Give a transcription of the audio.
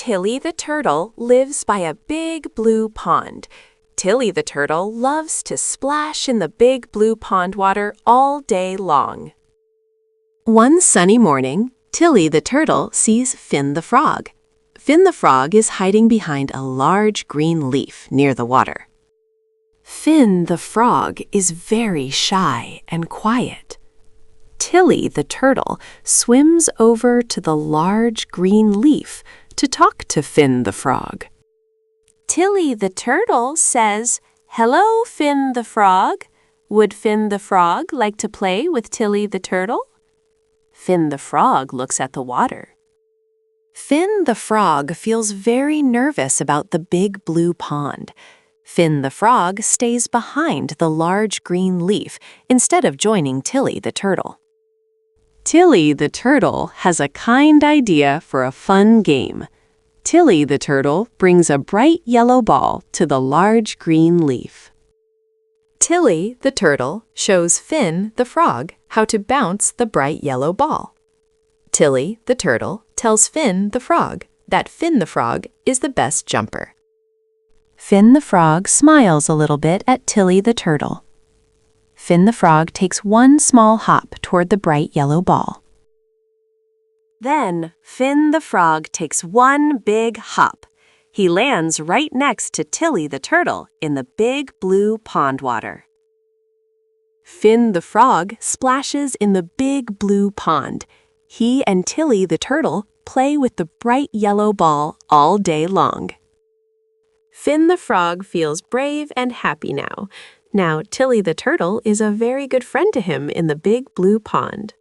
Tilly the turtle lives by a big blue pond. Tilly the turtle loves to splash in the big blue pond water all day long. One sunny morning, Tilly the turtle sees Finn the frog. Finn the frog is hiding behind a large green leaf near the water. Finn the frog is very shy and quiet. Tilly the turtle swims over to the large green leaf to talk to Finn the frog. Tilly the turtle says, "Hello, Finn the frog. Would Finn the frog like to play with Tilly the turtle?" Finn the frog looks at the water. Finn the frog feels very nervous about the big blue pond. Finn the frog stays behind the large green leaf instead of joining Tilly the turtle. Tilly the turtle has a kind idea for a fun game. Tilly the turtle brings a bright yellow ball to the large green leaf. Tilly the turtle shows Finn the frog how to bounce the bright yellow ball. Tilly the turtle tells Finn the frog that Finn the frog is the best jumper. Finn the frog smiles a little bit at Tilly the turtle. Finn the frog takes one small hop toward the bright yellow ball. Then Finn the frog takes one big hop. He lands right next to Tilly the turtle in the big blue pond water. Finn the frog splashes in the big blue pond. He and Tilly the turtle play with the bright yellow ball all day long. Finn the frog feels brave and happy now. Now Tilly the turtle is a very good friend to him in the big blue pond.